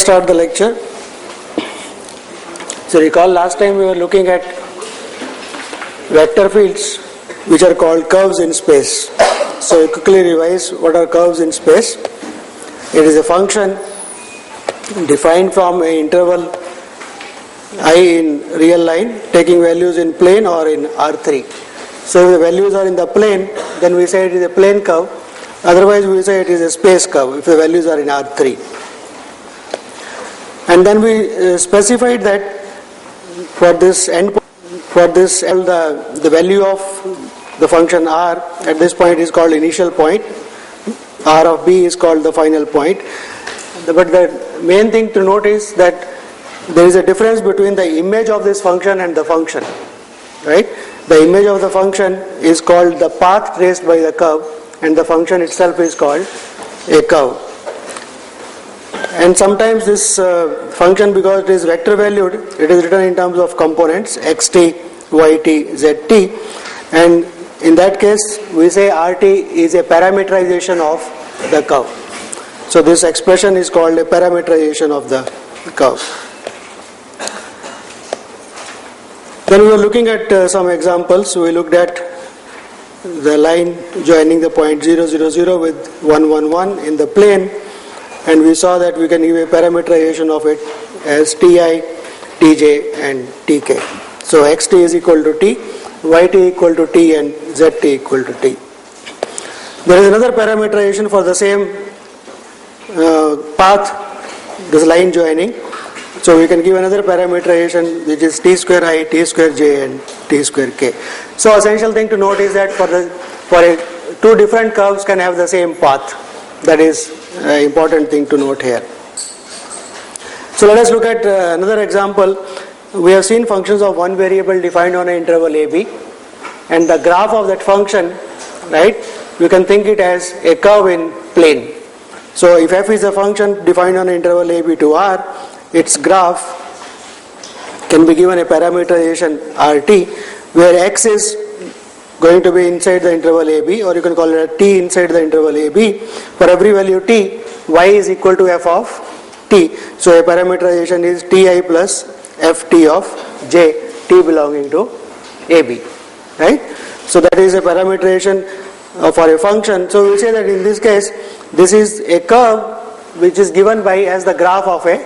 start the lecture. So recall last time we were looking at vector fields which are called curves in space. So quickly revise what are curves in space. It is a function defined from an interval I in real line taking values in plane or in R3. So if the values are in the plane, then we say it is a plane curve. Otherwise we say it is a space curve if the values are in R3. And then we specified that for this endpoint, the value of the function r at this point is called initial point. R of b is called the final point. But the main thing to note is that there is a difference between the image of this function and the function. Right? The image of the function is called the path traced by the curve, and the function itself is called a curve. And sometimes this function, because it is vector valued, it is written in terms of components xt, yt, zt, and in that case we say rt is a parameterization of the curve. So this expression is called a parameterization of the curve. Then we were looking at some examples. We looked at the line joining the point 0, 0, 0 with 1, 1, 1 in the plane, and we saw that we can give a parameterization of it as ti, tj and tk. So xt is equal to t, yt equal to t and zt equal to t. There is another parameterization for the same path, this line joining. So we can give another parameterization which is t square I, t square j and t square k. So essential thing to note is that two different curves can have the same path. That is an important thing to note here. So let us look at another example. We have seen functions of one variable defined on an interval ab, and the graph of that function, right, you can think it as a curve in plane. So if f is a function defined on an interval ab to r, its graph can be given a parameterization rt, where x is going to be inside the interval ab, or you can call it a t inside the interval ab. For every value t, y is equal to f of t. So a parameterization is ti plus ft of j, t belonging to ab. Right? So that is a parameterization for a function. So we say that in this case, this is a curve which is given by as the graph of a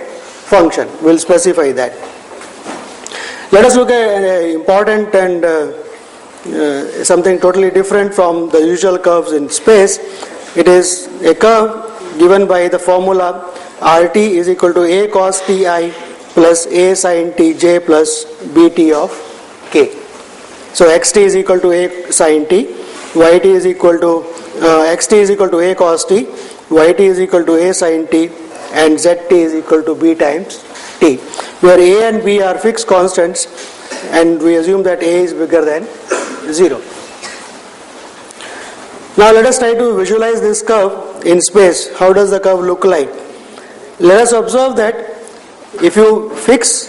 function. We will specify that. Let us look at an important and something totally different from the usual curves in space. It is a curve given by the formula rt is equal to a cos ti plus a sin tj plus bt of k. So xt is equal to a sin t, yt is equal to xt is equal to a cos t, yt is equal to a sin t, and zt is equal to b times t, where a and b are fixed constants, and we assume that a is bigger than 0. Now let us try to visualize this curve in space. How does the curve look like? Let us observe that if you fix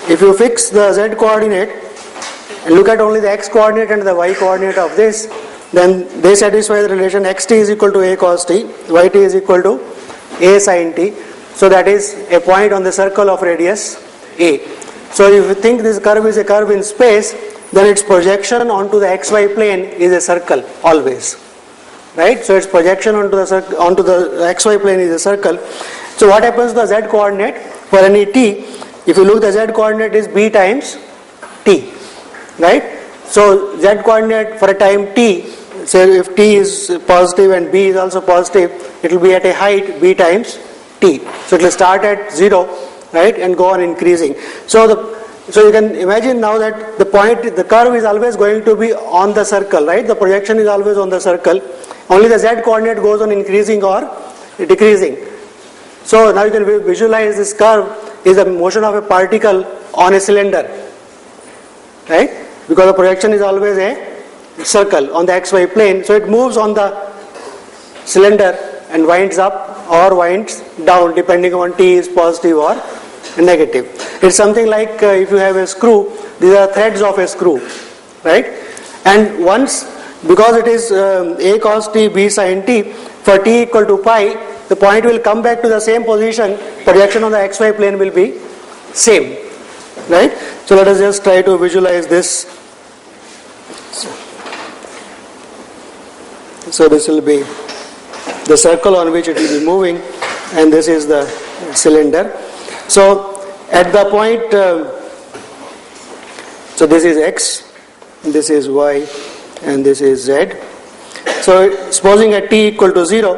the z coordinate and look at only the x coordinate and the y coordinate of this, then they satisfy the relation xt is equal to a cos t, yt is equal to a sin t. So that is a point on the circle of radius a. So if you think this curve is a curve in space, then its projection onto the xy plane is a circle always. Right? So its projection onto the xy plane is a circle. So what happens to the z coordinate for any t? If you look, the z coordinate is b times t. Right? So z coordinate for a time t, say if t is positive and b is also positive, it will be at a height b times t. So it will start at 0, right, and go on increasing. So you can imagine now that the curve is always going to be on the circle, right? The projection is always on the circle. Only the z coordinate goes on increasing or decreasing. So now you can visualize this curve is the motion of a particle on a cylinder, right? Because the projection is always a circle on the xy plane. So it moves on the cylinder and winds up or winds down depending on t is positive or negative. It's something like if you have a screw, these are threads of a screw, right? And once, because it is a cos t, b sin t, for t equal to pi, the point will come back to the same position, projection on the xy plane will be same, right? So let us just try to visualize this. So this will be the circle on which it will be moving, and this is the cylinder. So at the point, so this is x, this is y, and this is z. So supposing at t equal to 0,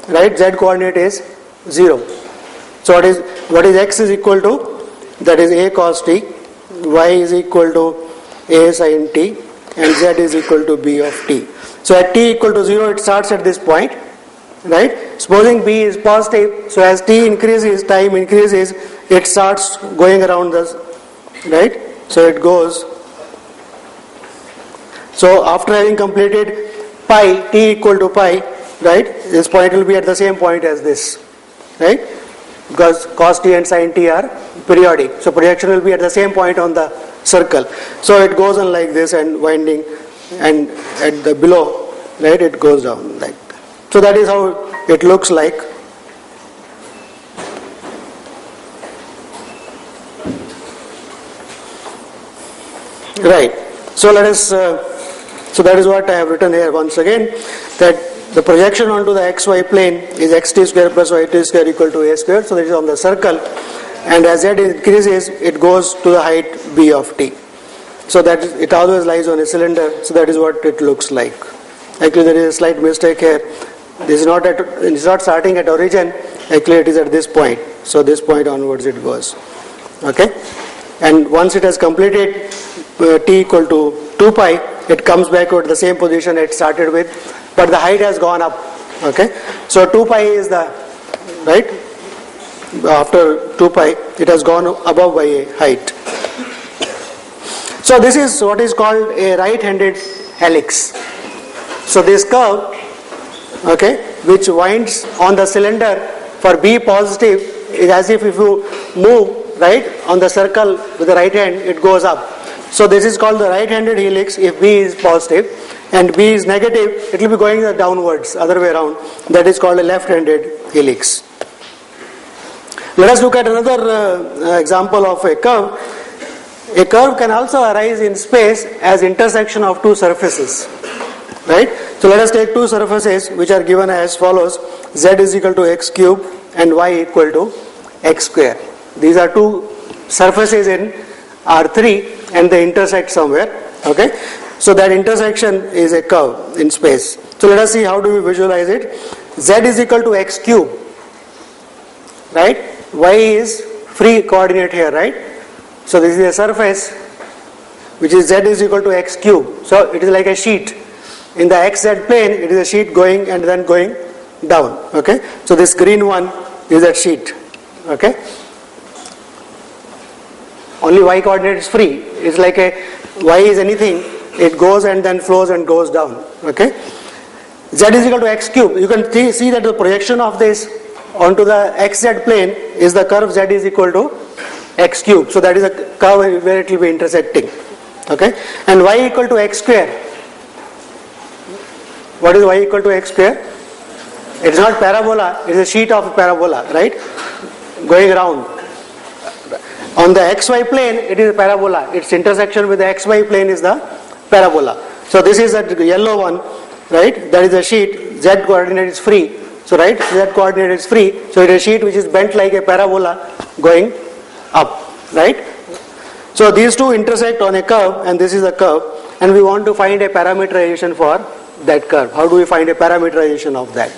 right, z coordinate is 0. So what is x is equal to? That is a cos t, y is equal to a sin t, and z is equal to b of t. So at t equal to 0, it starts at this point, right? Supposing b is positive, so as t increases, time increases, it starts going around this, right? So it goes. So after having completed pi, t equal to pi, right, this point will be at the same point as this, right? Because cos t and sin t are periodic. So projection will be at the same point on the circle. So it goes on like this and winding, and at the below, right, it goes down like that. So that is how it looks like. Right. So let us. So that is what I have written here once again, that the projection onto the xy plane is xt square plus yt square equal to a square. So that is on the circle, and as z increases, it goes to the height b of t. So that it always lies on a cylinder. So that is what it looks like. Actually, there is a slight mistake here. This is not it's not starting at origin. Actually, it is at this point. So this point onwards it goes. Okay, and once it has completed t equal to 2 pi, it comes back to the same position it started with, but the height has gone up. Okay, so 2 pi is the, right, after 2 pi it has gone above by a height. So this is what is called a right-handed helix. So this curve, okay, which winds on the cylinder for B positive, is as if you move, right, on the circle with the right hand, it goes up. So this is called the right-handed helix if B is positive, and B is negative, it will be going downwards, other way around. That is called a left-handed helix. Let us look at another example of a curve. A curve can also arise in space as intersection of two surfaces, right? So let us take two surfaces which are given as follows: z is equal to x cube and y equal to x square. These are two surfaces in R3 and they intersect somewhere. Okay, so that intersection is a curve in space. So let us see how do we visualize it. Z is equal to x cube, right? Y is free coordinate here, right? So this is a surface which is z is equal to x cube. So it is like a sheet. In the xz plane, it is a sheet going and then going down. Okay, so this green one is that sheet. Okay, only y coordinate is free. It's like a y is anything, it goes and then flows and goes down. Okay, z is equal to x cube. You can see that the projection of this onto the xz plane is the curve z is equal to x cube. So that is a curve where it will be intersecting. Okay, and y equal to x square. What is y equal to x square? It is not parabola, it is a sheet of parabola, right? Going around. On the xy plane, it is a parabola. Its intersection with the xy plane is the parabola. So this is the yellow one, right? That is a sheet. Z coordinate is free. So right, Z coordinate is free. So it is a sheet which is bent like a parabola going up, right? So these two intersect on a curve, and this is a curve, and we want to find a parameterization for that curve. How do we find a parameterization of that?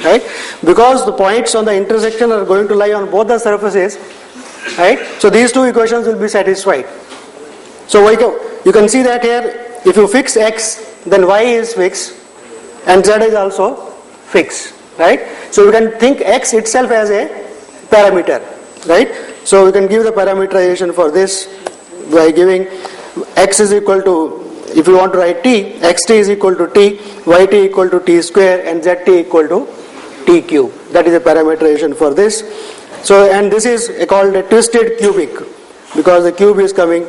Right? Because the points on the intersection are going to lie on both the surfaces, right? So these two equations will be satisfied. So you can see that here, if you fix x, then y is fixed, and z is also fixed, right? So we can think x itself as a parameter, right? So we can give the parameterization for this by giving x is equal to, if you want to write t, xt is equal to t, yt equal to t square, and zt equal to t cube. That is a parameterization for this. So, and this is called a twisted cubic, because the cube is coming,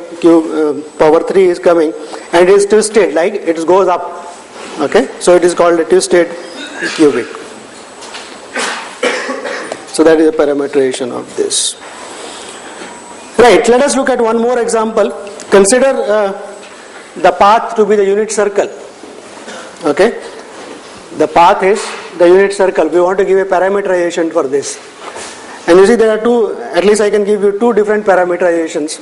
power 3 is coming, and it is twisted, like it goes up. Okay, so it is called a twisted cubic. So that is the parameterization of this. Right, let us look at one more example. Consider the path to be the unit circle. Okay, the path is the unit circle. We want to give a parameterization for this. And you see there are two, at least I can give you two different parameterizations.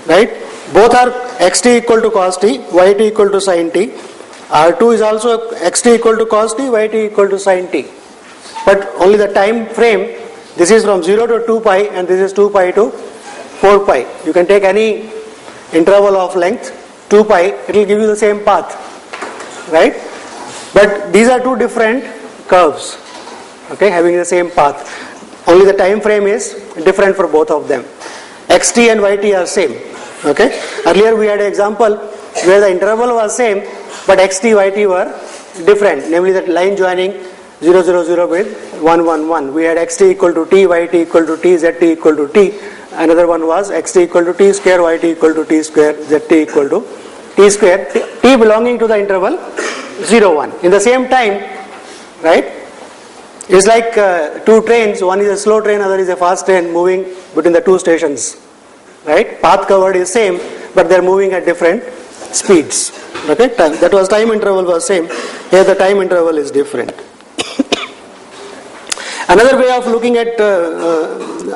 Right, both are xt equal to cos t, yt equal to sin t. R2 is also xt equal to cos t, yt equal to sin t. But only the time frame, this is from 0 to 2 pi and this is 2 pi to 4 pi. You can take any interval of length 2 pi, it will give you the same path, right? But these are two different curves, okay, having the same path. Only the time frame is different for both of them. xt and yt are same, okay. Earlier we had an example where the interval was same but xt, yt were different, namely that line joining 0, 0, 0 with 1, 1, 1. We had xt equal to t, yt equal to t, zt equal to t. Another one was xt equal to t square, yt equal to t square, zt equal to t square, t belonging to the interval 0, 1. In the same time, right, it's like two trains, one is a slow train, other is a fast train moving between the two stations, right? Path covered is same, but they are moving at different speeds. Okay, that was time interval was same, here the time interval is different. Another way of looking at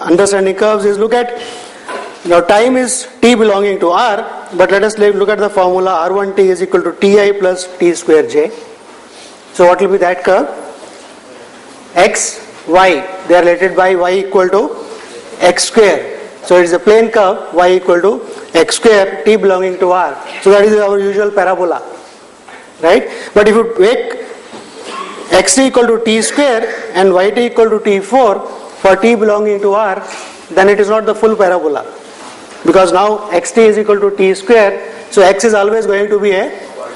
understanding curves is look at, now time is t belonging to r, but let us look at the formula r1t is equal to ti plus t square j. So what will be that curve? X, y, they are related by y equal to x square. So it is a plane curve, y equal to x square, t belonging to r. So that is our usual parabola, right? But if you make xt equal to t square and yt equal to t4 for t belonging to r, then it is not the full parabola. Because now xt is equal to t square, so x is always going to be a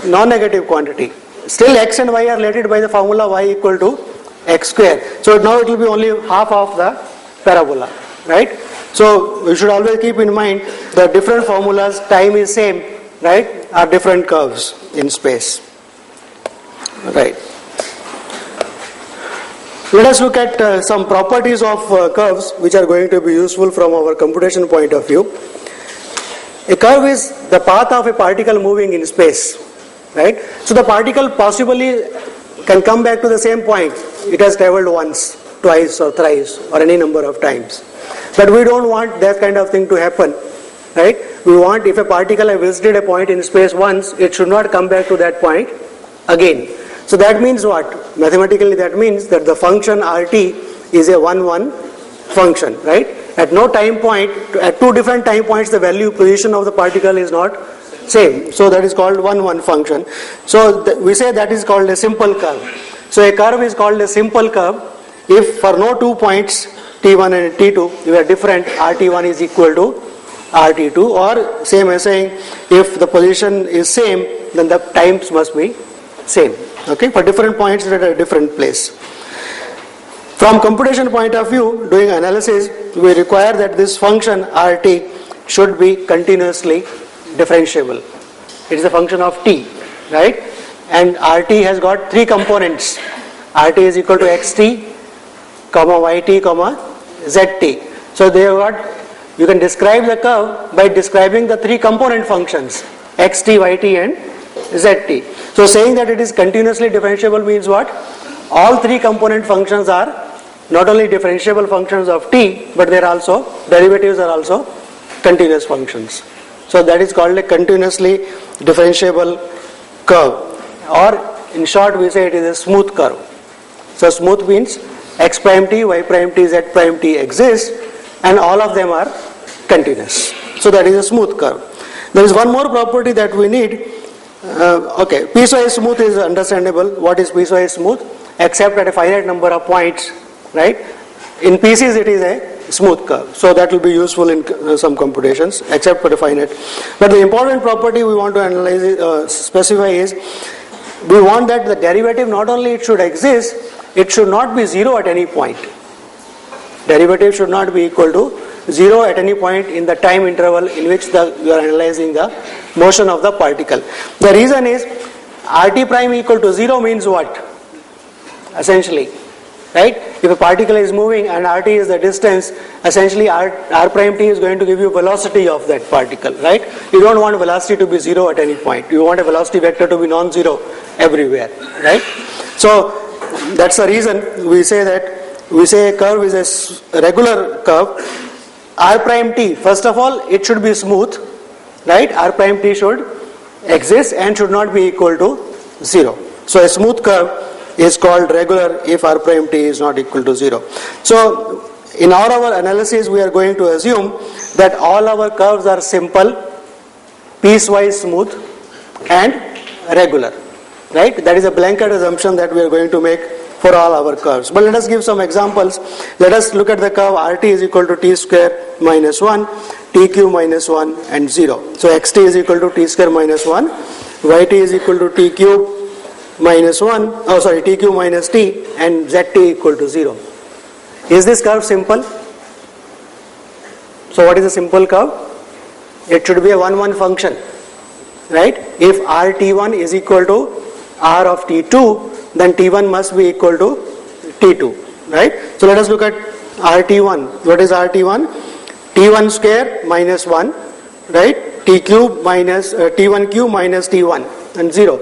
non-negative quantity. Still x and y are related by the formula y equal to x square. So now it will be only half of the parabola, right? So we should always keep in mind the different formulas, time is same, right, are different curves in space, right. Let us look at some properties of curves which are going to be useful from our computation point of view. A curve is the path of a particle moving in space, right? So the particle possibly can come back to the same point. It has traveled once, twice or thrice or any number of times. But we don't want that kind of thing to happen, right? We want, if a particle has visited a point in space once, it should not come back to that point again. So that means what? Mathematically that means that the function Rt is a 1-1 function, right? At no time point, at two different time points the value position of the particle is not same. So that is called 1-1 function. So we say that is called a simple curve. So a curve is called a simple curve if for no 2 points t1 and t2 you are different, Rt1 is equal to Rt2, or same as saying if the position is same then the times must be same. Okay, for different points at a different place. From computation point of view, doing analysis, we require that this function Rt should be continuously differentiable. It is a function of t, right? And Rt has got three components. Rt is equal to xt, comma yt, comma zt. So they have got, you can describe the curve by describing the three component functions, xt, yt and zt. So saying that it is continuously differentiable means what? All three component functions are not only differentiable functions of t, but their also derivatives are also continuous functions. So that is called a continuously differentiable curve, or in short we say it is a smooth curve. So smooth means x prime t, y prime t, z prime t exist and all of them are continuous. So that is a smooth curve. There is one more property that we need. Okay, piecewise smooth is understandable. What is piecewise smooth? Except at a finite number of points, right? In pieces it is a smooth curve. So that will be useful in some computations, except for a finite. But the important property we want to analyze, specify is, we want that the derivative not only it should exist, it should not be zero at any point. Derivative should not be equal to 0 at any point in the time interval in which you are analyzing the motion of the particle. The reason is Rt prime equal to 0 means what? Essentially, right? If a particle is moving and rt is the distance, essentially r prime t is going to give you velocity of that particle, right? You don't want velocity to be zero at any point. You want a velocity vector to be non-zero everywhere, right? So that's the reason we say a curve is a regular curve. R prime t, first of all, it should be smooth, right? R prime t should exist and should not be equal to 0. So a smooth curve is called regular if r prime t is not equal to 0. So in all our analysis we are going to assume that all our curves are simple, piecewise smooth and regular, right? That is a blanket assumption that we are going to make for all our curves. But let us give some examples. Let us look at the curve rt is equal to t square minus 1, tq minus 1 and 0. So xt is equal to t square minus 1, yt is equal to t cube minus 1, tq minus t and zt equal to 0. Is this curve simple? So what is a simple curve? It should be a 1-1 function, right? If rt1 is equal to r of t2, then t1 must be equal to t2, right? So let us look at rt1. What is rt1? t1 square minus 1, right? t cube minus t1 cube minus t1 and 0.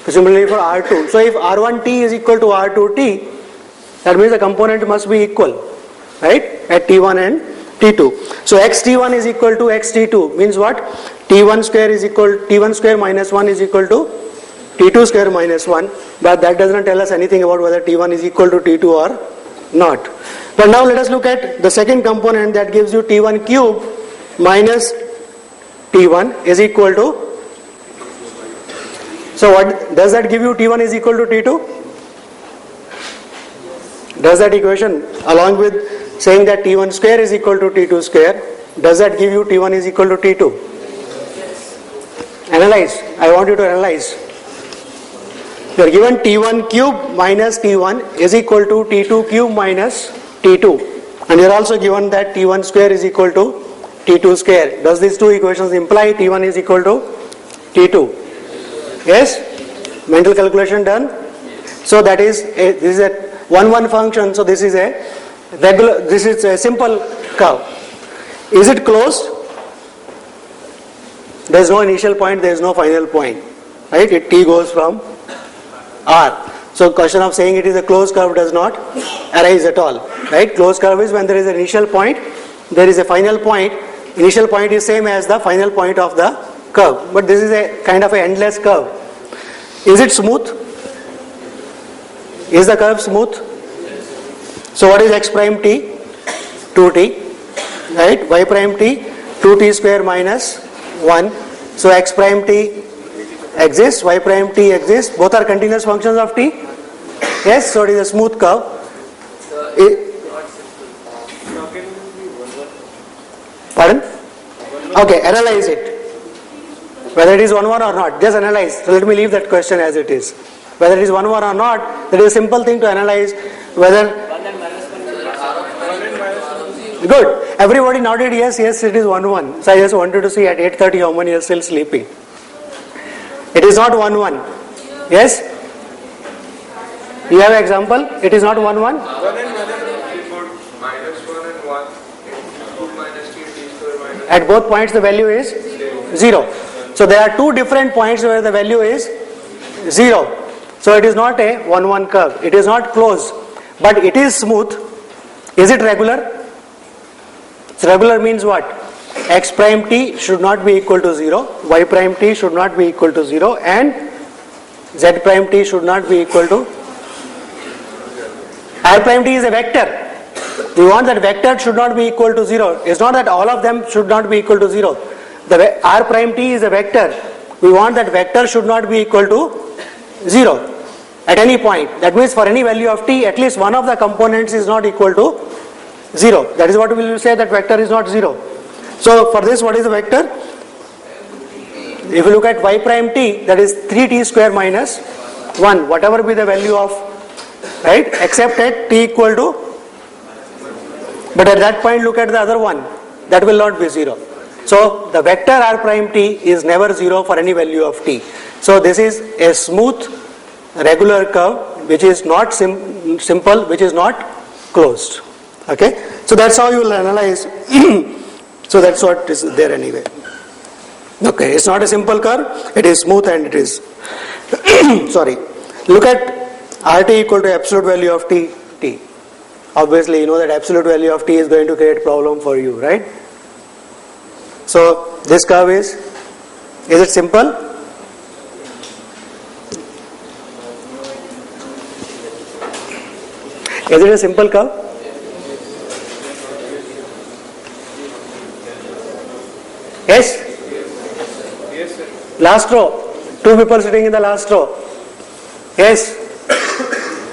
Similarly for r2. So if r1t is equal to r2t, that means the component must be equal, right? At t1 and t2. So xt1 is equal to xt2 means what? t1 square minus 1 is equal to t2 square minus 1, but that does not tell us anything about whether t1 is equal to t2 or not. But now let us look at the second component that gives you t1 cube minus t1 is equal to, so what does that give you? T1 is equal to T2? Does that equation, along with saying that T1 square is equal to T2 square, does that give you T1 is equal to T2? Analyze. I want you to analyze. You are given T1 cube minus T1 is equal to T2 cube minus T2. And you are also given that T1 square is equal to T2 square. Does these two equations imply T1 is equal to T2? Yes? Mental calculation done? So that is this is a 1-1 function. So this is a regular, this is a simple curve. Is it closed? There is no initial point, there is no final point, right? T goes from R. So question of saying it is a closed curve does not arise at all, right? Closed curve is when there is an initial point, there is a final point. Initial point is same as the final point of the curve, but this is a kind of an endless curve. Is it smooth? Is the curve smooth? So what is x prime t? 2t, right? Y prime t 2t square minus 1. So x prime t exists, y prime t exists. Both are continuous functions of t. Yes, so it is a smooth curve. Pardon? Okay, analyze it. Whether it is 1-1 or not, just analyze. So let me leave that question as it is. Whether it is 1-1 or not, that is a simple thing to analyze. Whether. Good. Everybody nodded yes, it is 1-1. So I just wanted to see at 8:30 how many are still sleeping. It is not 1-1. Yes? You have an example? It is not 1-1? At both points the value is 0. So there are two different points where the value is 0. So it is not a 1-1 curve. It is not closed, but it is smooth. Is it regular? So regular means what? X prime t should not be equal to 0, y prime t should not be equal to 0, and z prime t should not be equal to. R prime t is a vector. We want that vector should not be equal to 0. It's not that all of them should not be equal to 0. The r prime t is a vector. We want that vector should not be equal to 0 at any point. That means for any value of t, at least one of the components is not equal to 0. That is what we will say that vector is not 0. So for this, what is the vector? If you look at y prime t, that is 3t square minus 1, whatever be the value of, right, except at t equal to, but at that point look at the other one, that will not be 0. So the vector r prime t is never 0 for any value of t. So this is a smooth regular curve which is not simple, which is not closed. Okay, so that's how you will analyze. So that's what is there anyway. Okay, it's not a simple curve, it is smooth and it is sorry. Look at RT equal to absolute value of t. Obviously you know that absolute value of t is going to create problem for you, right? So this curve is it simple? Is it a simple curve? Yes? Yes, sir. Last row. Two people sitting in the last row. Yes?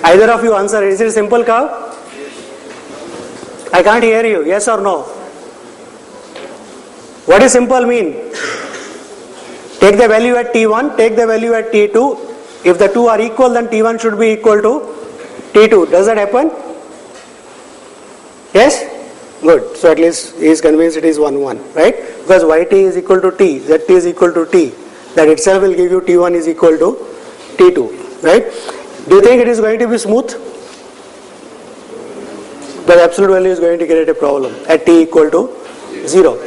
Either of you answer. Is it a simple curve? I can't hear you. Yes or no? What does simple mean? Take the value at t1, take the value at t2. If the two are equal, then t1 should be equal to t2. Does that happen? Yes? Good. So at least he is convinced it is 1, 1, right? Because yt is equal to t, zt is equal to t. That itself will give you t1 is equal to t2, right? Do you think it is going to be smooth? The absolute value is going to create a problem at t equal to 0.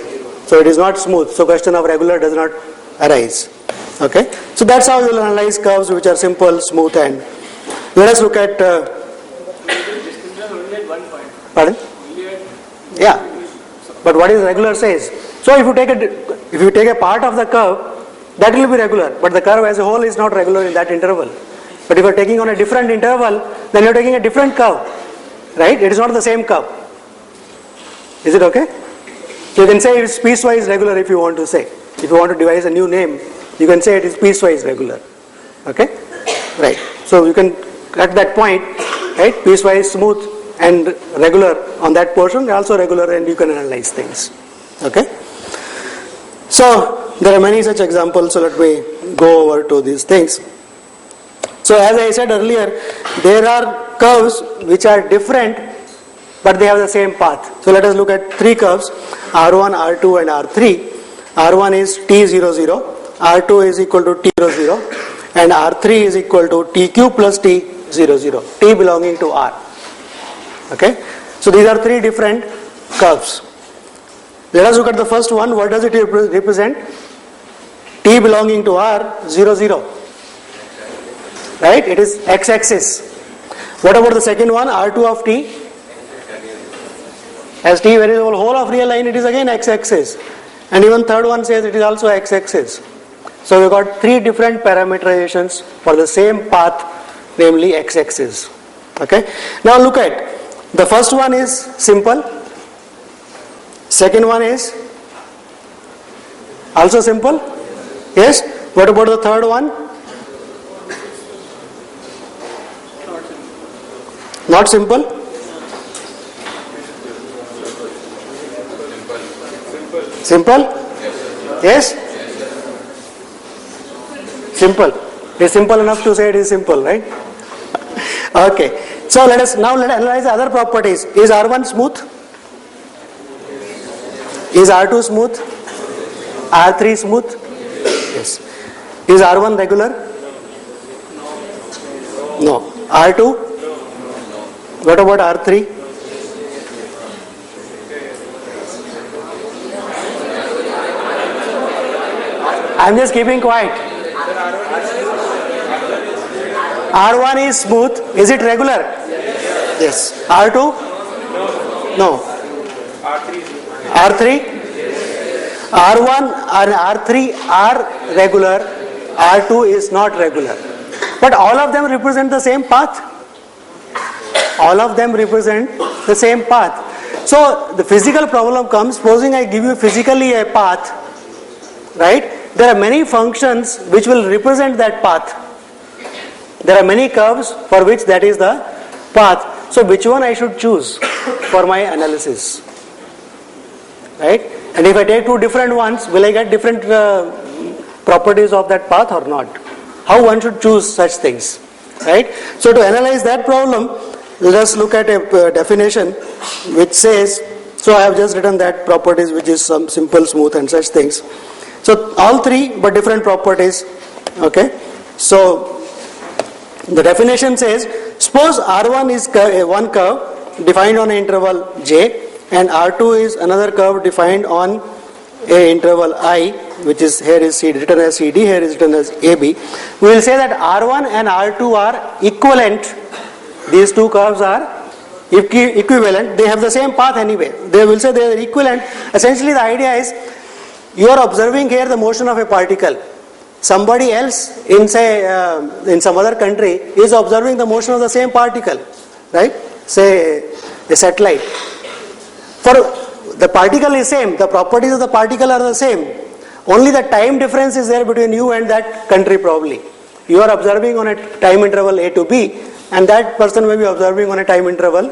So it is not smooth. So question of regular does not arise. Okay? So that's how you will analyze curves which are simple, smooth, and let us look at. Pardon? Yeah. But what is regular says? So if you take a part of the curve, that will be regular. But the curve as a whole is not regular in that interval. But if you are taking on a different interval, then you are taking a different curve. Right? It is not the same curve. Is it okay? So you can say it is piecewise regular if you want to say. If you want to devise a new name, you can say it is piecewise regular. Okay? Right. So you can at that point, right, piecewise smooth and regular on that portion, also regular, and you can analyze things. Okay? So there are many such examples, so let me go over to these things. So as I said earlier, there are curves which are different but they have the same path. So let us look at three curves, R1, R2 and R3. R1 is t00, R2 is equal to t00 and R3 is equal to tq plus t00, t belonging to R. Okay, so these are three different curves. Let us look at the first one. What does it represent? T belonging to R, 0, 0. Right? It is x-axis. What about the second one, R2 of t? As t varies over whole of real line, it is again x-axis. And even third one says it is also x-axis. So we got three different parameterizations for the same path, namely x-axis. Okay. Now look at the first one is simple. Second one is also simple. Yes. What about the third one? Not simple. Simple? Yes? Simple. It is simple enough to say it is simple, right? Okay. So let us analyze the other properties. Is R1 smooth? Is R2 smooth? R3 smooth? Yes. Is R1 regular? No. R2? What about R3? I am just keeping quiet. R1 is smooth. Is it regular? Yes. R2? No. R3? R1 and R3 are regular. R2 is not regular. But all of them represent the same path. All of them represent the same path. So the physical problem comes, supposing I give you physically a path, right? There are many functions which will represent that path. There are many curves for which that is the path. So which one I should choose for my analysis? Right? And if I take two different ones, will I get different properties of that path or not? How one should choose such things? Right? So to analyze that problem, let us look at a definition which says, so I have just written that properties which is some simple, smooth and such things. So all three but different properties. Okay. So The definition says, suppose R1 is one curve defined on an interval j, and R2 is another curve defined on a interval I, which is here is written as CD, here is written as AB. We will say that R1 and R2 are equivalent. These two curves are equivalent. They have the same path anyway. They will say they are equivalent. Essentially the idea is, you are observing here the motion of a particle. Somebody else in in some other country is observing the motion of the same particle, right? Say a satellite. For the particle is same, the properties of the particle are the same. Only the time difference is there between you and that country probably. You are observing on a time interval A to B, and that person may be observing on a time interval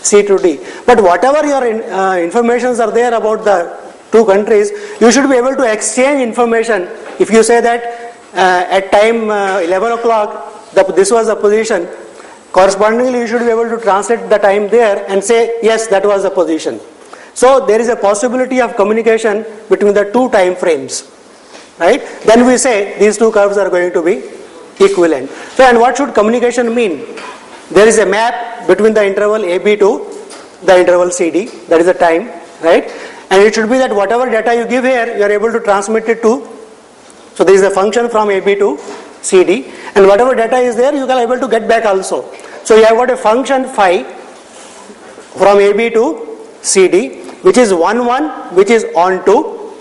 C to D. But whatever your informations are there about the two countries, you should be able to exchange information. If you say that at time 11 o'clock, this was the position, correspondingly you should be able to translate the time there and say, yes, that was the position. So there is a possibility of communication between the two time frames, right? Then we say these two curves are going to be equivalent. So, and what should communication mean? There is a map between the interval AB to the interval CD, that is the time, right? And it should be that whatever data you give here, you are able to transmit it to, so there is a function from AB to CD, and whatever data is there, you are able to get back also. So you have got a function phi from AB to CD, which is 1, 1, which is on to,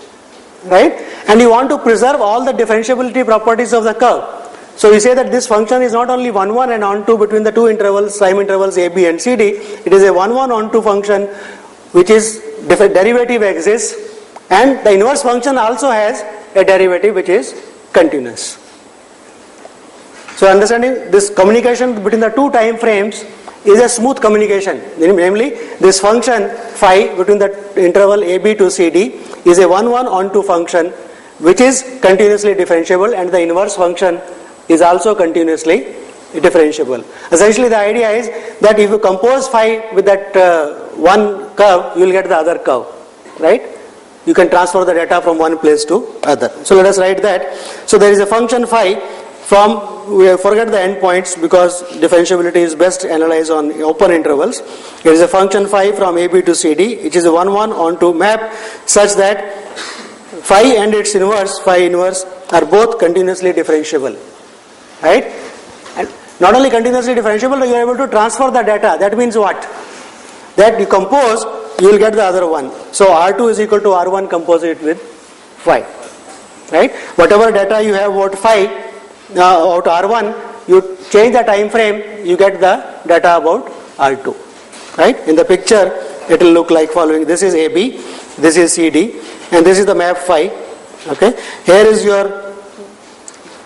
right? And you want to preserve all the differentiability properties of the curve. So we say that this function is not only 1, 1 and on to between the two intervals, time intervals AB and CD, it is a 1, 1 on to function which is derivative exists, and the inverse function also has a derivative which is continuous. So understanding this communication between the two time frames is a smooth communication, namely this function phi between the interval AB to CD is a 1, 1 on to function which is continuously differentiable, and the inverse function is also continuously differentiable. Essentially the idea is that if you compose phi with that one curve, you will get the other curve, right? You can transfer the data from one place to other. So let us write that. So there is a function phi from, we forget the endpoints because differentiability is best analyzed on open intervals. There is a function phi from AB to CD, which is a 1, 1 onto map such that phi and its inverse, phi inverse, are both continuously differentiable, right? And not only continuously differentiable, but you are able to transfer the data. That means what? That you compose, you will get the other one. So R2 is equal to R1 composite with phi, right? Whatever data you have about phi, about R1, you change the time frame, you get the data about R2, right? In the picture, it will look like following. This is AB, this is CD, and this is the map phi, okay? Here is your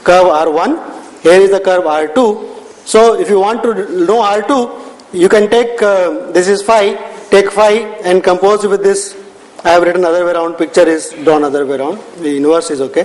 curve R1, here is the curve R2. So if you want to know R2, you can take, this is phi, take phi and compose with this. I have written other way around, picture is drawn other way around, the inverse is okay.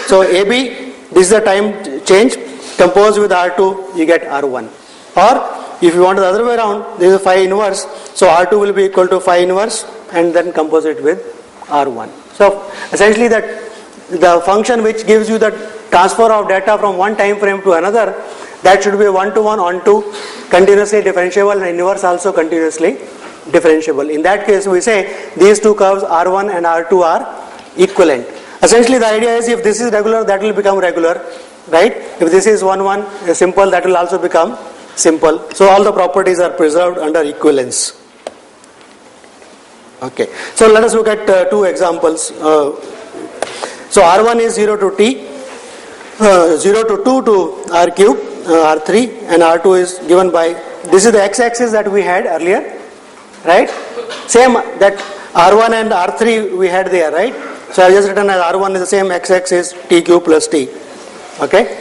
So AB, this is the time change, compose with R2, you get R1. Or if you want the other way around, this is phi inverse, so R2 will be equal to phi inverse and then compose it with R1. So essentially the function which gives you the transfer of data from one time frame to another, that should be 1 to 1 on to continuously differentiable, and inverse also continuously differentiable. In that case we say these two curves R1 and R2 are equivalent. Essentially the idea is if this is regular, that will become regular, right? If this is 1, 1 simple, that will also become simple. So all the properties are preserved under equivalence. Okay, so let us look at two examples. So R1 is 0 to t, 0 to 2 to r cube, r3, and r2 is given by, this is the x-axis that we had earlier, right? Same that r1 and r3 we had there, right? So I have just written as r1 is the same x-axis t cube plus t. Okay.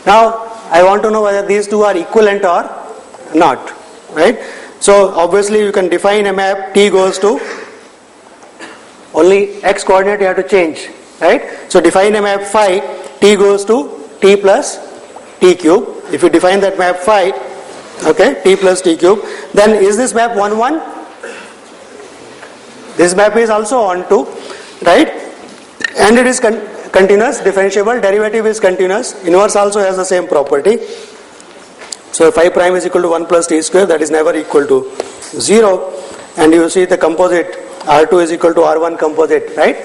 Now I want to know whether these two are equivalent or not, right? So obviously you can define a map, t goes to, only x coordinate you have to change, right? So define a map phi, t goes to t plus t cube. If you define that map phi, okay, t plus t cube, then is this map 1, 1? This map is also on to, right? And it is continuous, differentiable, derivative is continuous, inverse also has the same property, So phi prime is equal to 1 plus t square, that is never equal to 0. And you see the composite R2 is equal to R1 composite, right?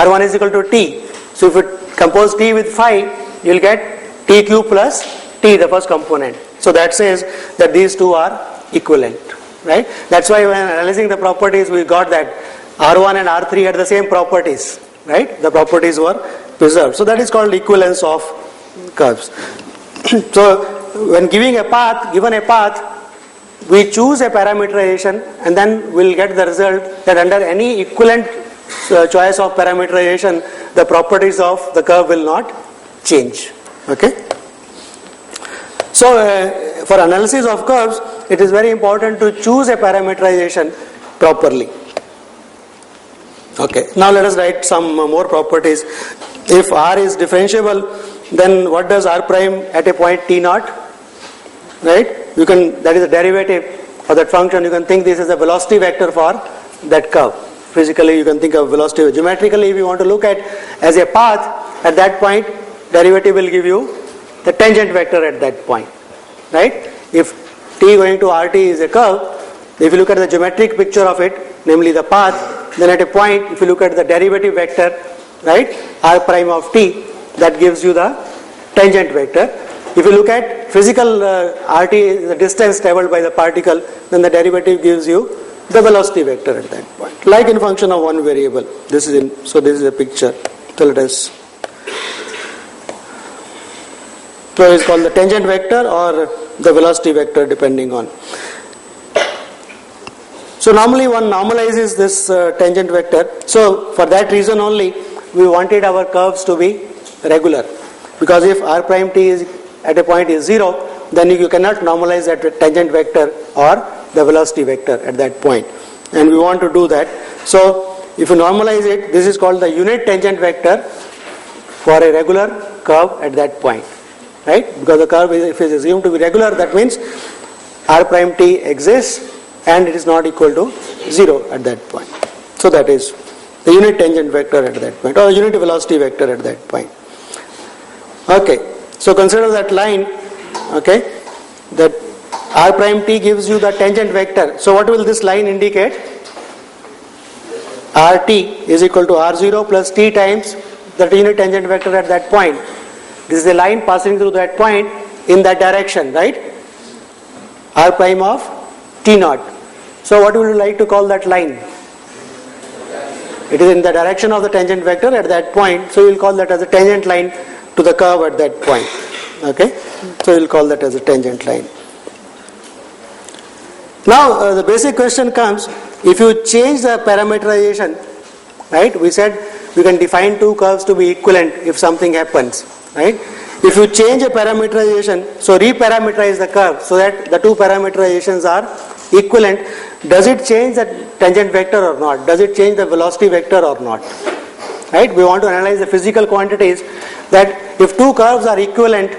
R1 is equal to t. So if you compose t with phi, you will get t cube plus t, the first component. So that says that these two are equivalent, right? That's why when analyzing the properties, we got that R1 and R3 had the same properties, right? The properties were preserved. So that is called equivalence of curves. So when given a path, we choose a parameterization and then we'll get the result that under any equivalent choice of parameterization, the properties of the curve will not change. Okay? So for analysis of curves, it is very important to choose a parameterization properly. Okay, now let us write some more properties. If R is differentiable, then what does R prime at a point t naught? Right? You can, that is the derivative of that function. You can think this is a velocity vector for that curve. Physically, you can think of velocity. Geometrically, if you want to look at as a path at that point, derivative will give you the tangent vector at that point. Right? If t going to RT is a curve, if you look at the geometric picture of it, namely the path, then at a point, if you look at the derivative vector, right, R prime of t, that gives you the tangent vector. If you look at physical RT, the distance traveled by the particle, then the derivative gives you the velocity vector at that point, like in function of one variable. This is a picture. So let us. So it's called the tangent vector or the velocity vector, depending on. So normally one normalizes this tangent vector. So for that reason only, we wanted our curves to be regular, because if R prime t is at a point is 0, then you cannot normalize that tangent vector or the velocity vector at that point, and we want to do that. So if you normalize it, this is called the unit tangent vector for a regular curve at that point, right? Because the curve, if it is assumed to be regular, that means R prime t exists and it is not equal to 0 at that point. So that is the unit tangent vector at that point, or unit velocity vector at that point. Okay, so consider that line, okay, that R prime t gives you the tangent vector. So what will this line indicate? RT is equal to R0 plus t times the unit tangent vector at that point. This is a line passing through that point in that direction, right? R prime of t naught. So what would you like to call that line? It is in the direction of the tangent vector at that point, so you will call that as a tangent line to the curve at that point. Okay, so you will call that as a tangent line. Now the basic question comes, if you change the parameterization, right? We said we can define two curves to be equivalent if something happens, right? If you change a parameterization, so reparameterize the curve so that the two parameterizations are equivalent, does it change the tangent vector or not? Does it change the velocity vector or not? Right? We want to analyze the physical quantities, that if two curves are equivalent,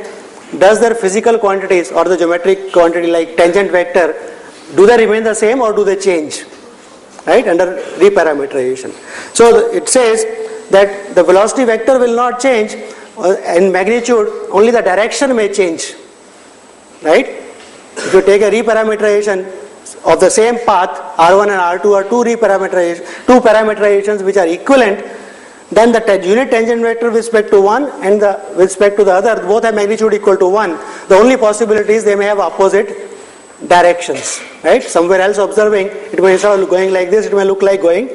does their physical quantities or the geometric quantity like tangent vector, do they remain the same or do they change? Right? Under reparameterization. So it says that the velocity vector will not change in magnitude, only the direction may change. Right? If you take a reparameterization of the same path, R1 and R2 are two parameterizations which are equivalent, then the unit tangent vector with respect to one and with respect to the other, both have magnitude equal to 1. The only possibility is they may have opposite directions. Right? Somewhere else observing, it may instead of going like this, it may look like going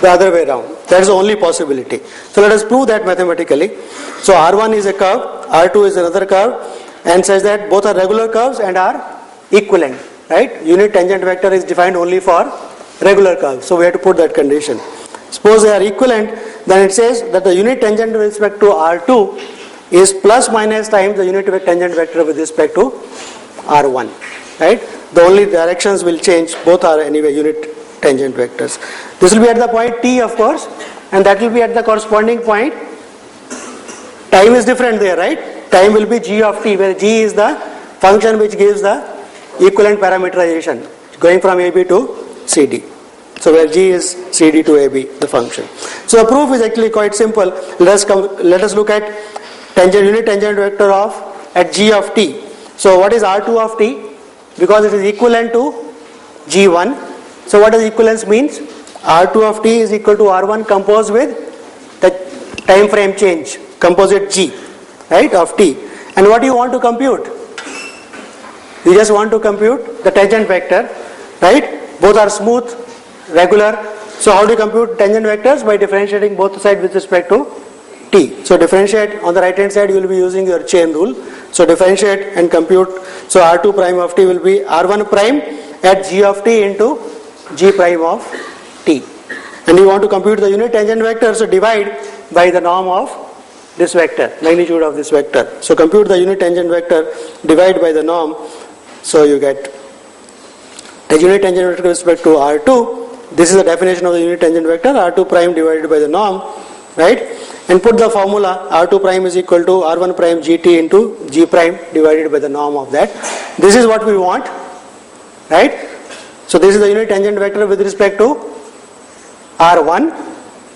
the other way around. That is the only possibility. So let us prove that mathematically. So R1 is a curve, R2 is another curve, and says that both are regular curves and are equivalent. Right? Unit tangent vector is defined only for regular curves. So we have to put that condition. Suppose they are equivalent, then it says that the unit tangent with respect to R2 is plus minus times the unit tangent vector with respect to R1. Right? The only directions will change, both are anyway unit tangent vectors. This will be at the point t, of course, and that will be at the corresponding point. Time is different there, right? Time will be g of t, where g is the function which gives the equivalent parameterization going from AB to CD. So where g is CD to AB, the function. So the proof is actually quite simple. Let us look at unit tangent vector of at g of t. So what is R2 of t? Because it is equivalent to G1. So what does equivalence means? R2 of t is equal to R1 composed with the time frame change, composite G, right, of t. And what do you want to compute? You just want to compute the tangent vector, right? Both are smooth, regular. So how do you compute tangent vectors? By differentiating both sides with respect to t. So differentiate on the right hand side, you will be using your chain rule. So differentiate and compute. So R2 prime of t will be R1 prime at G of t into G prime of t. And you want to compute the unit tangent vector, so divide by the norm of this vector, magnitude of this vector. So compute the unit tangent vector, divide by the norm. So you get a unit tangent vector with respect to R2. This is the definition of the unit tangent vector, R2 prime divided by the norm, right? And put the formula, R2 prime is equal to R1 prime GT into G prime divided by the norm of that. This is what we want, right? So this is the unit tangent vector with respect to R1.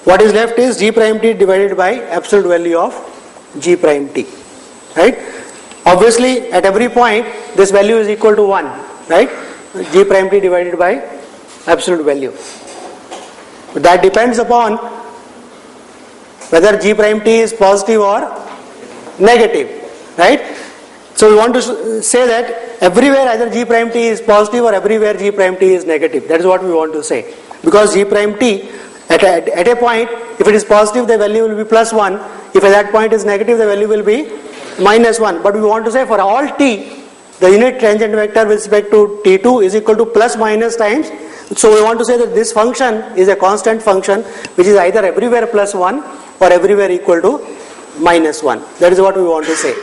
What is left is G prime T divided by absolute value of G prime T, right? Obviously at every point this value is equal to 1, right? G prime T divided by absolute value. But that depends upon whether G prime T is positive or negative, right? So we want to say that everywhere either G prime T is positive or everywhere G prime T is negative. That is what we want to say. Because G prime T at a point, if it is positive, the value will be plus 1. If at that point is negative, the value will be minus 1. But we want to say for all t, the unit tangent vector with respect to t2 is equal to plus minus times. So we want to say that this function is a constant function which is either everywhere plus 1 or everywhere equal to minus 1. That is what we want to say,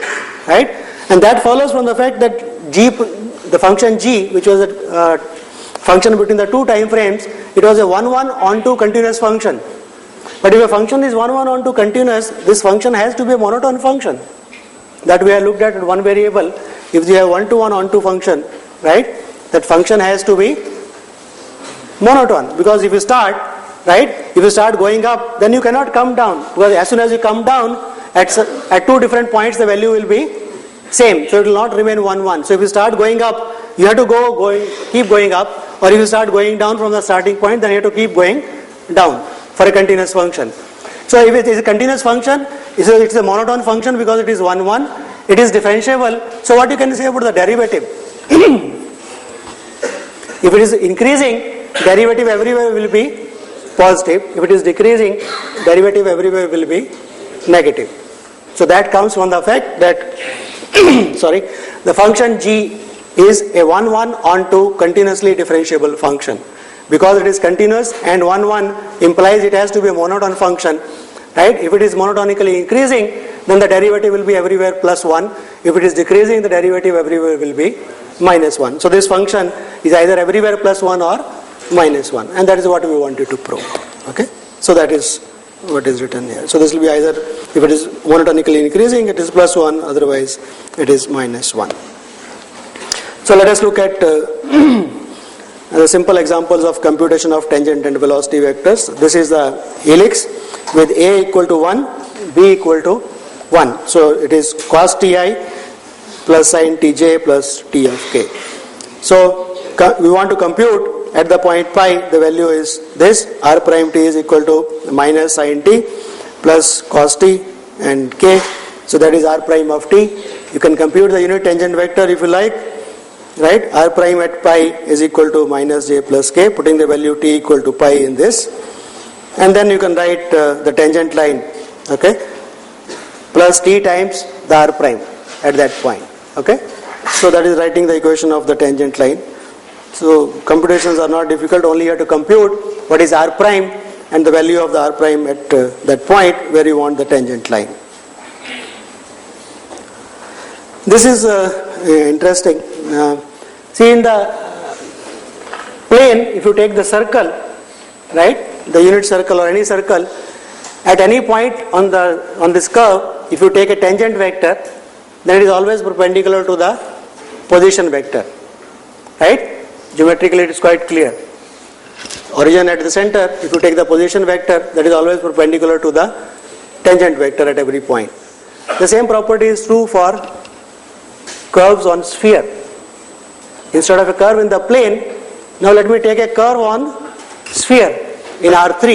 right? And that follows from the fact that the function g, which was a function between the two time frames, it was a 1-1 onto continuous function. But if a function is 1-1 onto continuous, this function has to be a monotone function. That we have looked at one variable. If you have 1-to-1 onto function, right, that function has to be monotone. Because if you start, right, if you start going up, then you cannot come down. Because as soon as you come down, at two different points, the value will be same. So it will not remain 1-1. So if you start going up, you have to keep going up. Or if you start going down from the starting point, then you have to keep going down for a continuous function. So if it is a continuous function, it's a monotone function because it is 1-1. It is differentiable. So what you can say about the derivative? If it is increasing, derivative everywhere will be positive. If it is decreasing, derivative everywhere will be negative. So that comes from the fact that the function g is a 1-1 onto continuously differentiable function. Because it is continuous and 1-1 implies it has to be a monotone function, right? If it is monotonically increasing, then the derivative will be everywhere plus 1. If it is decreasing, the derivative everywhere will be minus 1. So this function is either everywhere plus 1 or minus 1, and that is what we wanted to prove. Okay? So that is what is written here. So this will be either, if it is monotonically increasing, it is plus 1, otherwise it is minus 1. So let us look at the simple examples of computation of tangent and velocity vectors. This is the helix with a equal to 1, b equal to 1. So it is cos ti plus sin tj plus t of k. So we want to compute at the point pi, the value is this, r prime t is equal to minus sin t plus cos t and k. So that is r prime of t. You can compute the unit tangent vector if you like. Right, r prime at pi is equal to minus j plus k, putting the value t equal to pi in this, and then you can write the tangent line, okay, plus t times the r prime at that point, okay. So that is writing the equation of the tangent line. So computations are not difficult, only you have to compute what is r prime and the value of the r prime at that point where you want the tangent line. This is interesting. See, in the plane, if you take the circle, right, the unit circle or any circle, at any point on this curve, if you take a tangent vector, then it is always perpendicular to the position vector, right? Geometrically it is quite clear. Origin at the center, if you take the position vector, that is always perpendicular to the tangent vector at every point. The same property is true for curves on sphere. Instead of a curve in the plane, now let me take a curve on sphere in R3,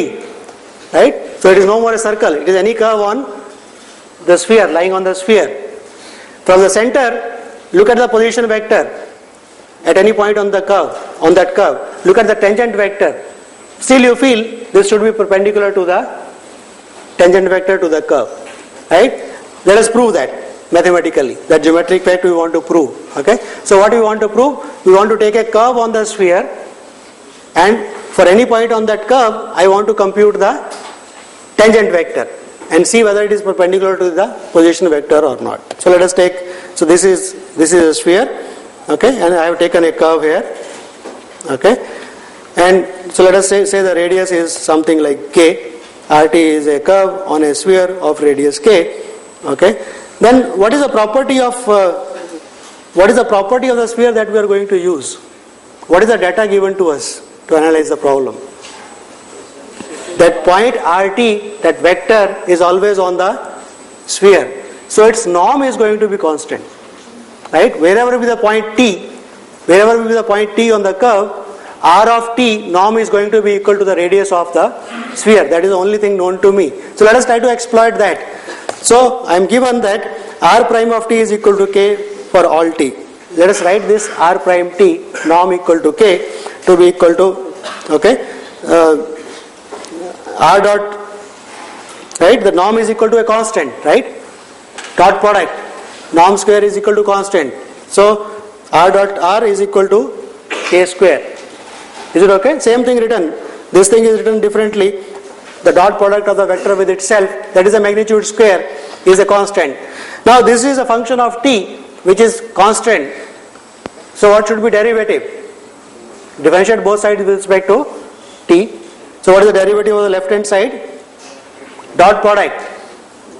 right? So it is no more a circle, it is any curve on the sphere, lying on the sphere. From the center, look at the position vector at any point on the curve, on that curve. Look at the tangent vector. Still you feel this should be perpendicular to the tangent vector to the curve, right? Let us prove that mathematically, that geometric fact we want to prove, okay? So what we want to prove? We want to take a curve on the sphere, and for any point on that curve, I want to compute the tangent vector and see whether it is perpendicular to the position vector or not. So let us take, so this is a sphere, okay, and I have taken a curve here, okay, and so let us say the radius is something like k. RT is a curve on a sphere of radius k, okay. Then what is the property of the sphere that we are going to use? What is the data given to us to analyze the problem? That point RT, that vector, is always on the sphere. So its norm is going to be constant, right? Wherever be the point T on the curve, R of T norm is going to be equal to the radius of the sphere. That is the only thing known to me. So let us try to exploit that. So I am given that R prime of T is equal to K for all T. Let us write this R prime T norm equal to K to be equal to, okay, R dot, right, the norm is equal to a constant, right, dot product, norm square is equal to constant. So R dot R is equal to K square. Is it okay? Same thing written. This thing is written differently. The dot product of the vector with itself, that is a magnitude square, is a constant. Now this is a function of T, which is constant. So what should be derivative? Differentiate both sides with respect to T. So what is the derivative of the left hand side? Dot product.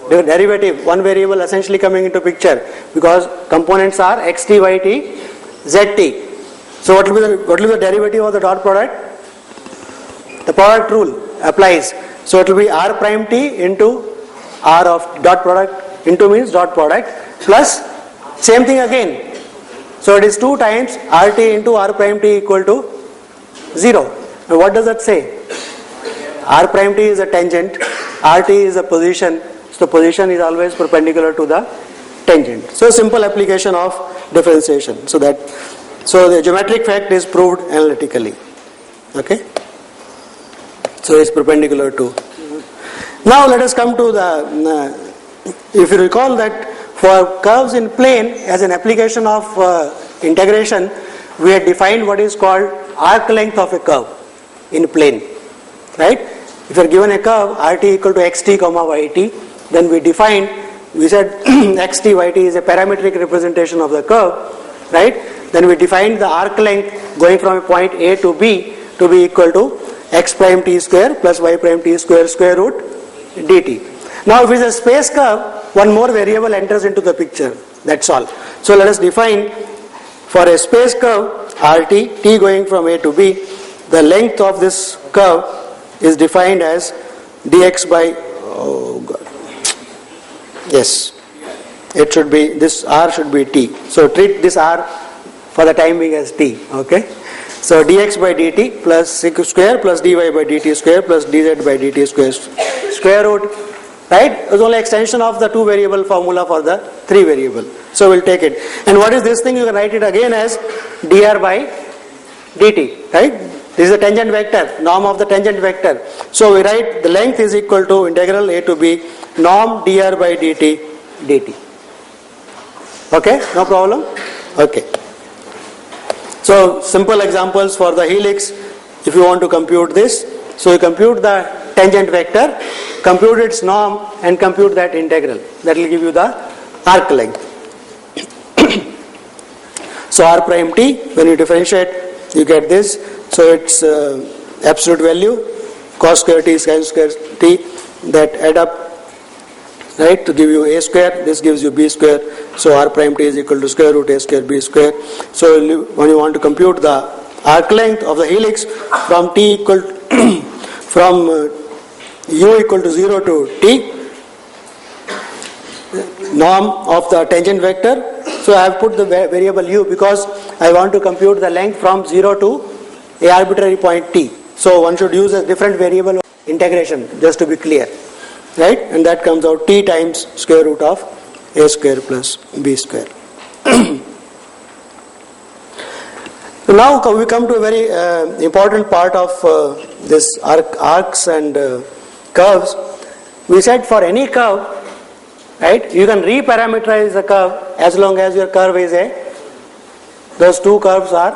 The derivative, one variable essentially coming into picture, because components are xt, yt, zt. So what will be the derivative of the dot product? The product rule applies. So it will be R prime T into R of dot product, into means dot product, plus same thing again. So it is 2 times RT into R prime T equal to 0. Now what does that say? R prime T is a tangent, RT is a position, so the position is always perpendicular to the tangent. So simple application of differentiation. So the geometric fact is proved analytically. Okay? So it's perpendicular to. Now let us come to the, if you recall that for curves in plane, as an application of integration, we had defined what is called arc length of a curve in plane. Right? If you are given a curve RT equal to xt comma yt, then we said xt yt is a parametric representation of the curve, right? Then we defined the arc length going from a point A to B to be equal to x prime t square plus y prime t square square root dt. Now if it is a space curve, one more variable enters into the picture, that's all. So let us define for a space curve RT, t going from A to B, the length of this curve is defined as dx by, oh god, yes, it should be, this r should be t. So treat this r for the time being as t, okay. So dx by dt plus sec square plus dy by dt square plus dz by dt square square root, right? It was only extension of the 2 variable formula for the 3 variable. So we'll take it. And what is this thing? You can write it again as dr by dt, right? This is the tangent vector, norm of the tangent vector. So we write the length is equal to integral a to b norm dr by dt dt. Okay, no problem? Okay. So simple examples for the helix, if you want to compute this. So you compute the tangent vector, compute its norm and compute that integral. That will give you the arc length. So r prime t, when you differentiate, you get this. So it's absolute value, cos square t, sin square t, that add up, right, to give you a square. This gives you b square. So r prime t is equal to square root a square b square. So when you want to compute the arc length of the helix from t equal from u equal to 0 to t, norm of the tangent vector So I have put the variable u because I want to compute the length from 0 to a arbitrary point t. So one should use a different variable integration just to be clear, right? And that comes out t times square root of a square plus b square. So now we come to a very important part of this arcs and curves. We said for any curve, right, you can reparameterize the curve as long as your curve is those two curves are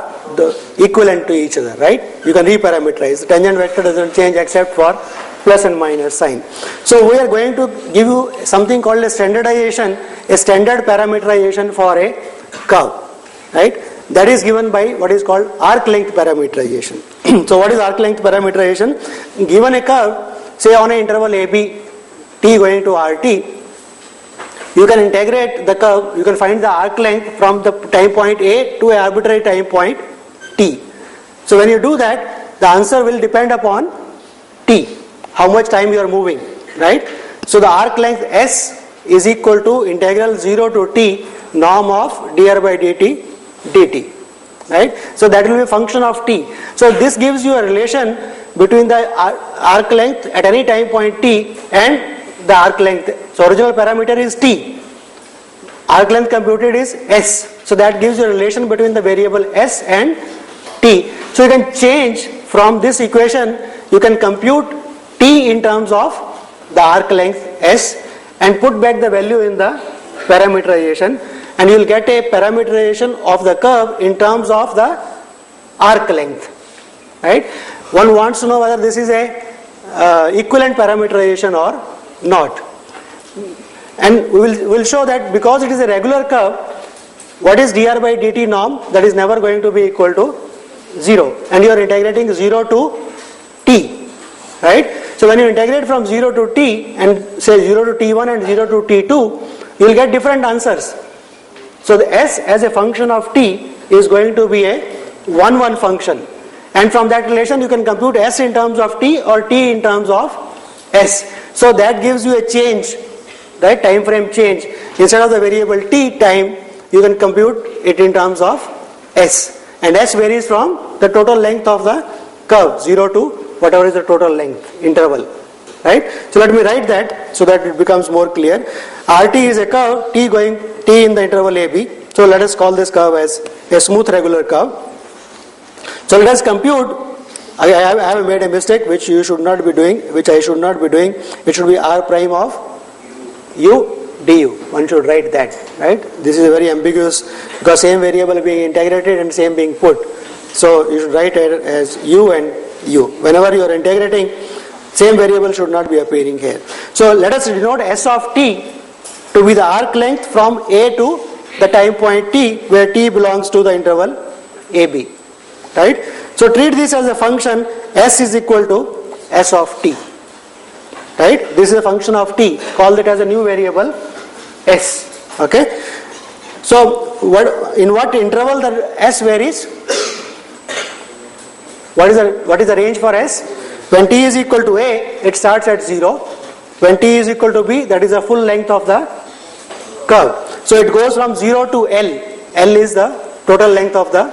equivalent to each other, right? You can reparameterize. The tangent vector doesn't change except for plus and minus sign. So we are going to give you something called a standardization, a standard parameterization for a curve, right? That is given by what is called arc length parameterization. So what is arc length parameterization? Given a curve, say on an interval AB, t going to RT, you can integrate the curve, you can find the arc length from the time point A to an arbitrary time point t. So when you do that, the answer will depend upon t, how much time you are moving, right? So the arc length S is equal to integral 0 to t norm of dr by dt dt, right? So that will be a function of t. So this gives you a relation between the arc length at any time point t and the arc length. So original parameter is t, arc length computed is s. So that gives you a relation between the variable s and t. So you can change from this equation, you can compute t in terms of the arc length s and put back the value in the parameterization, and you will get a parameterization of the curve in terms of the arc length, right? One wants to know whether this is a equivalent parameterization or not, and we will show that because it is a regular curve, what is dr by dt norm? That is never going to be equal to 0, and you are integrating 0 to t, right? So when you integrate from 0 to t and say 0 to t1 and 0 to t2, you will get different answers. So the s as a function of t is going to be a 1-1 function, and from that relation you can compute s in terms of t or t in terms of s. So that gives you a change, right? Time frame change. Instead of the variable t time, you can compute it in terms of s, and s varies from the total length of the curve, 0 to whatever is the total length interval, right? So let me write that so that it becomes more clear. RT is a curve, t in the interval AB. So let us call this curve as a smooth regular curve. So let us compute. I have made a mistake which you should not be doing, which I should not be doing. It should be r prime of u du. One should write that, right? This is very ambiguous because same variable being integrated and same being put. So you should write it as u and u. Whenever you are integrating, same variable should not be appearing here. So let us denote s of t to be the arc length from A to the time point t, where t belongs to the interval AB, right? So treat this as a function, s is equal to s of t, right? This is a function of t, call it as a new variable s, okay? So in what interval the s varies? What is the range for s? When t is equal to a, it starts at 0. When t is equal to b, that is the full length of the curve. So it goes from 0 to L. L is the total length of the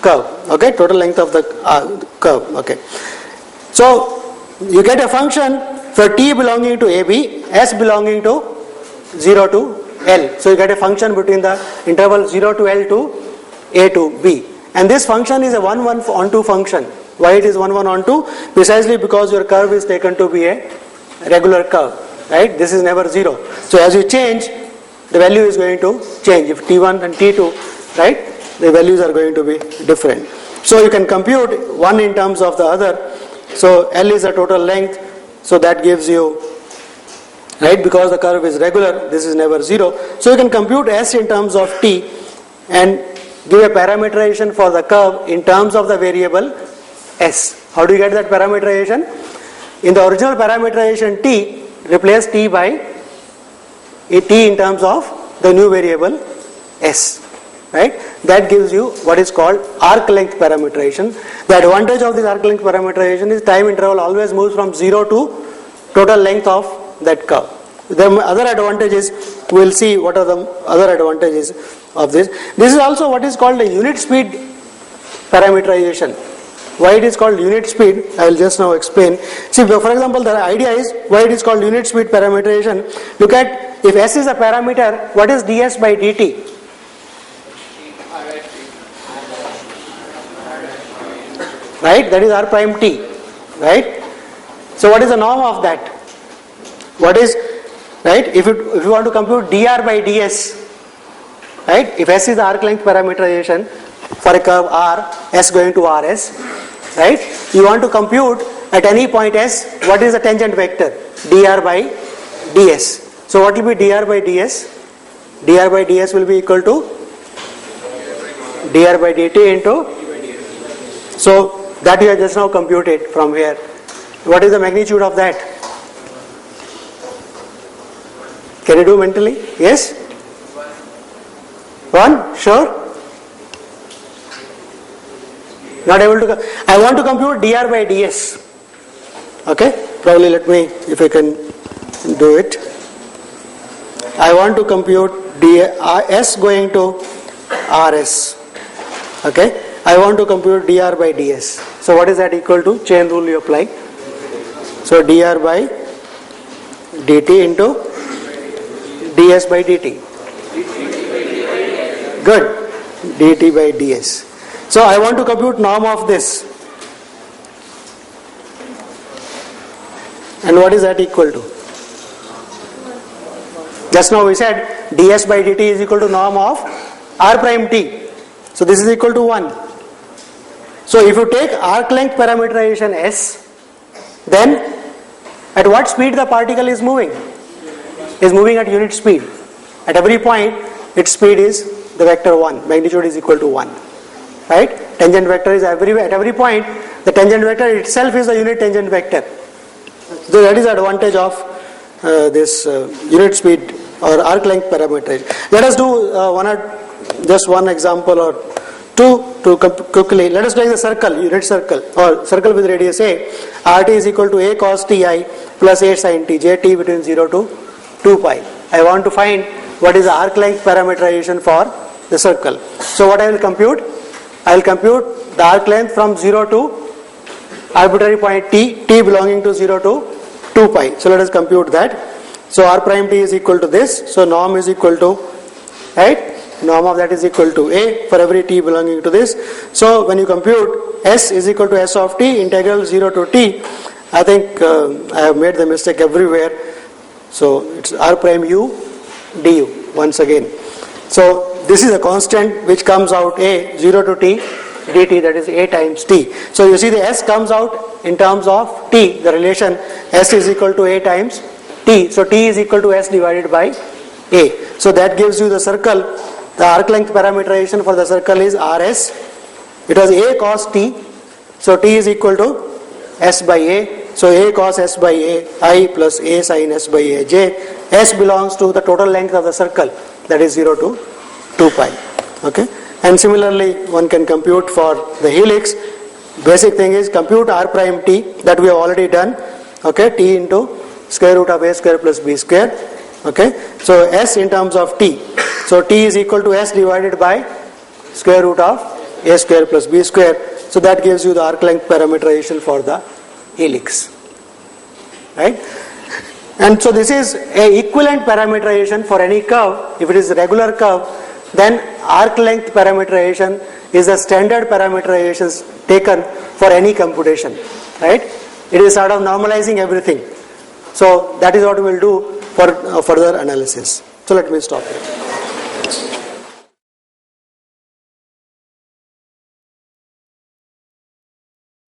curve. Okay, total length of the curve. Okay. So you get a function for t belonging to AB, s belonging to 0 to L. So you get a function between the interval 0 to L to A to B. And this function is a 1-1 onto function. Why it is 1-1 onto? Precisely because your curve is taken to be a regular curve, right? This is never 0. So as you change, the value is going to change. If t1 and t2, right, the values are going to be different. So you can compute one in terms of the other. So L is the total length, so that gives you, right, because the curve is regular, this is never 0. So you can compute S in terms of t and give a parameterization for the curve in terms of the variable S. How do you get that parameterization? In the original parameterization t, replace t by t in terms of the new variable S, right? That gives you what is called arc length parameterization. The advantage of this arc length parameterization is time interval always moves from 0 to total length of that curve. There are other advantages. We will see what are the other advantages of this. This is also what is called a unit speed parameterization. Why it is called unit speed, I will just now explain. See, for example, the idea is why it is called unit speed parameterization. Look at, if S is a parameter, what is ds by dt? Right, that is r prime t, right? So what is the norm of that? What is, right, if you want to compute dr by ds, right, if S is the arc length parameterization for a curve r, S going to rs, right, you want to compute at any point S, what is the tangent vector? Dr by ds. So what will be dr by ds? Dr by ds will be equal to dr by dt into, so that you have just now computed from here. What is the magnitude of that? Can you do mentally? Yes? 1? Sure? Not able to. I want to compute dr by ds. Okay? Probably let me, if I can do it. I want to compute s going to rs. Okay? I want to compute dr by ds. So what is that equal to? Chain rule you apply. So dr by dt into ds by dt. Good. dt by ds. So I want to compute norm of this. And what is that equal to? Just now we said ds by dt is equal to norm of r prime t. So this is equal to 1. So if you take arc length parameterization S, then at what speed the particle is moving? Is moving at unit speed. At every point its speed is the vector 1, magnitude is equal to 1. Right? Tangent vector is at every point, the tangent vector itself is the unit tangent vector. So that is the advantage of this unit speed or arc length parameterization. Let us do just one example or two to quickly. Let us take the circle, unit circle or circle with radius a. Rt is equal to a cos ti plus a sin t, jt between 0 to 2 pi. I want to find what is the arc length parameterization for the circle. So what I will compute? I will compute the arc length from 0 to arbitrary point t belonging to 0 to 2 pi. So let us compute that. So r prime t is equal to this. So norm is equal to, right? Norm of that is equal to a for every t belonging to this. So when you compute s is equal to s of t integral 0 to t, I think I have made the mistake everywhere. So it's r prime u du once again. So this is a constant which comes out a 0 to t dt, that is a times t. So you see the s comes out in terms of t, the relation s is equal to a times t. So t is equal to s divided by a. So that gives you the circle. The arc length parameterization for the circle is rs. It was a cos t. So t is equal to s by a. So a cos s by a I plus a sin s by a j. S belongs to the total length of the circle, that is 0 to 2 pi. Okay. And similarly, one can compute for the helix. Basic thing is compute r prime t, that we have already done. Okay, t into square root of a square plus b square. Okay, so s in terms of t. So t is equal to s divided by square root of a square plus b square. So that gives you the arc length parameterization for the helix. Right? And so this is a equivalent parameterization for any curve. If it is a regular curve, then arc length parameterization is the standard parameterizations taken for any computation. Right? It is sort of normalizing everything. So that is what we will do for further analysis. So let me stop here.